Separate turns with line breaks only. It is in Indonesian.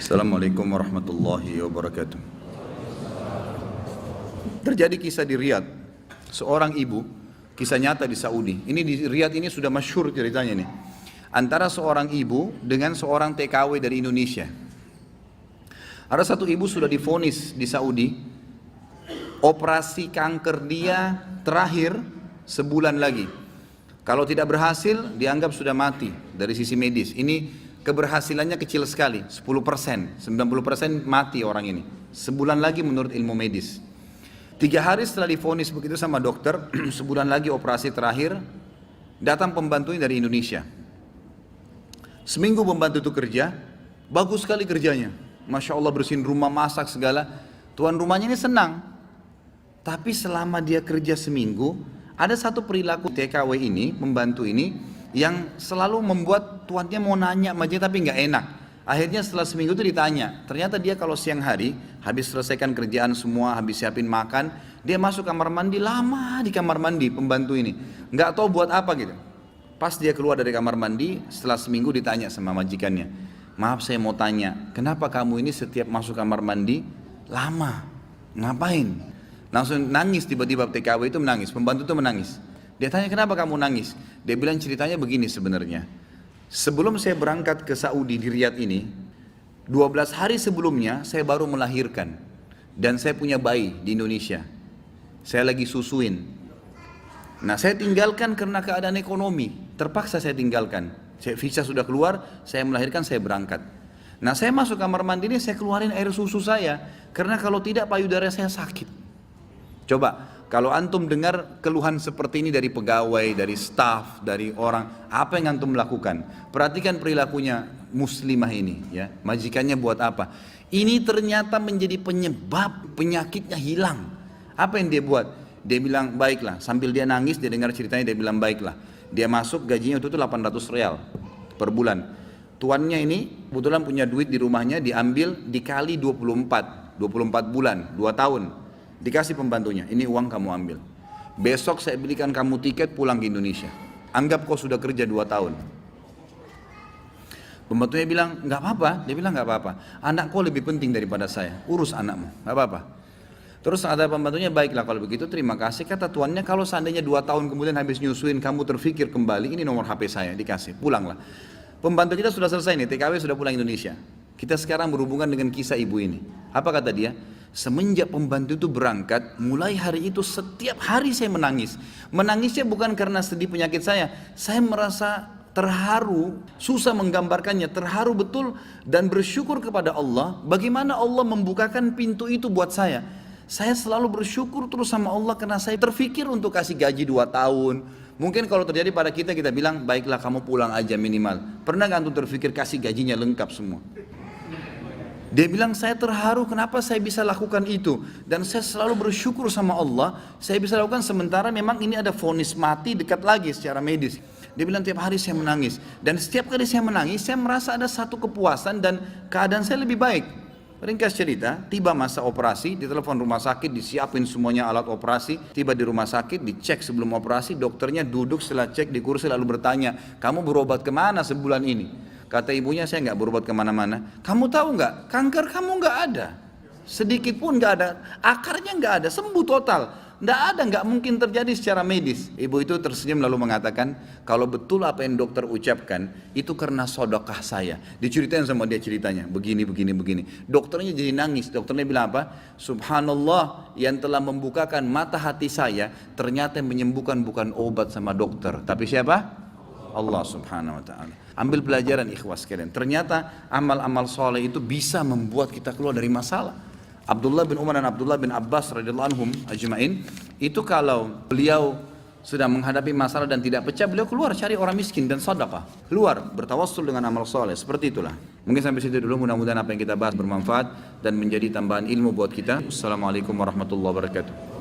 Assalamualaikum warahmatullahi wabarakatuh. Terjadi kisah di Riyadh, seorang ibu, kisah nyata di Saudi. Ini di Riyadh ini sudah masyhur ceritanya nih. Antara seorang ibu dengan seorang TKW dari Indonesia. Ada satu ibu sudah divonis di Saudi, operasi kanker dia terakhir sebulan lagi. Kalau tidak berhasil, dianggap sudah mati dari sisi medis. Ini keberhasilannya kecil sekali, 10%, 90% mati orang ini. Sebulan lagi menurut ilmu medis. 3 hari setelah divonis begitu sama dokter, sebulan lagi operasi terakhir, datang pembantunya dari Indonesia. Seminggu pembantu itu kerja, bagus sekali kerjanya. Masya Allah bersihin rumah, masak segala. Tuan rumahnya ini senang. Tapi selama dia kerja seminggu, ada satu perilaku TKW ini, pembantu ini, yang selalu membuat tuannya mau nanya aja tapi nggak enak. Akhirnya setelah seminggu itu ditanya, ternyata dia kalau siang hari habis selesaikan kerjaan semua, habis siapin makan, dia masuk kamar mandi, lama di kamar mandi pembantu ini, nggak tahu buat apa gitu. Pas dia keluar dari kamar mandi setelah seminggu ditanya sama majikannya, maaf saya mau tanya, kenapa kamu ini setiap masuk kamar mandi lama, ngapain? Langsung nangis, tiba-tiba TKW itu menangis, pembantu itu menangis. Dia tanya kenapa kamu nangis? Dia bilang ceritanya begini sebenarnya. Sebelum saya berangkat ke Saudi di Riyadh ini, 12 hari sebelumnya saya baru melahirkan. Dan saya punya bayi di Indonesia. Saya lagi susuin. Nah saya tinggalkan karena keadaan ekonomi. Terpaksa saya tinggalkan. Visa sudah keluar, saya melahirkan, saya berangkat. Nah saya masuk kamar mandi ini, saya keluarin air susu saya. Karena kalau tidak payudara saya sakit. Coba. Kalau antum dengar keluhan seperti ini dari pegawai, dari staf, dari orang, apa yang antum lakukan? Perhatikan perilakunya muslimah ini, ya. Majikannya buat apa? Ini ternyata menjadi penyebab penyakitnya hilang. Apa yang dia buat? Dia bilang baiklah. Sambil dia nangis, dia dengar ceritanya, dia bilang baiklah. Dia masuk gajinya itu 800 real per bulan. Tuannya ini kebetulan punya duit di rumahnya, diambil dikali 24 bulan, 2 tahun. Dikasih pembantunya, ini uang kamu ambil. Besok saya belikan kamu tiket pulang ke Indonesia. Anggap kau sudah kerja 2 tahun. Pembantunya bilang, nggak apa-apa. Dia bilang nggak apa-apa. Anak kau lebih penting daripada saya. Urus anakmu, nggak apa-apa. Terus ada pembantunya, baiklah kalau begitu terima kasih. Kata tuannya, kalau seandainya 2 tahun kemudian habis nyusuin kamu terfikir kembali, ini nomor HP saya, dikasih, pulanglah. Pembantu kita sudah selesai nih, TKW sudah pulang Indonesia. Kita sekarang berhubungan dengan kisah ibu ini. Apa kata dia? Semenjak pembantu itu berangkat, mulai hari itu setiap hari saya menangis. Menangisnya bukan karena sedih penyakit saya merasa terharu, susah menggambarkannya, terharu betul dan bersyukur kepada Allah. Bagaimana Allah membukakan pintu itu buat saya. Saya selalu bersyukur terus sama Allah karena saya terfikir untuk kasih gaji 2 tahun. Mungkin kalau terjadi pada kita, kita bilang, baiklah kamu pulang aja minimal. Pernah gak antum terfikir kasih gajinya lengkap semua? Dia bilang saya terharu kenapa saya bisa lakukan itu. Dan saya selalu bersyukur sama Allah. Saya bisa lakukan sementara memang ini ada vonis mati dekat lagi secara medis. Dia bilang tiap hari saya menangis. Dan setiap kali saya menangis saya merasa ada satu kepuasan dan keadaan saya lebih baik. Ringkas cerita, tiba masa operasi, ditelepon rumah sakit, disiapin semuanya alat operasi. Tiba di rumah sakit, dicek sebelum operasi, dokternya duduk setelah cek di kursi lalu bertanya, kamu berobat kemana sebulan ini? Kata ibunya, saya nggak berobat kemana-mana. Kamu tahu nggak, kanker kamu nggak ada, sedikit pun nggak ada, akarnya nggak ada, sembuh total, nggak mungkin terjadi secara medis. Ibu itu tersenyum lalu mengatakan, kalau betul apa yang dokter ucapkan, itu karena sedekah saya. Diceritain sama dia ceritanya, begini. Dokternya jadi nangis. Dokternya bilang apa? Subhanallah, yang telah membukakan mata hati saya, ternyata yang menyembuhkan bukan obat sama dokter, tapi siapa? Allah subhanahu wa ta'ala. Ambil pelajaran ikhwas sekalian. Ternyata amal-amal soleh itu bisa membuat kita keluar dari masalah. Abdullah bin Umar dan Abdullah bin Abbas radhiyallahu anhum ajma'in, itu kalau beliau sedang menghadapi masalah dan tidak pecah, beliau keluar cari orang miskin dan sedekah. Keluar bertawassul dengan amal soleh. Seperti itulah. Mungkin sampai situ dulu, mudah-mudahan apa yang kita bahas bermanfaat dan menjadi tambahan ilmu buat kita. Assalamualaikum warahmatullahi wabarakatuh.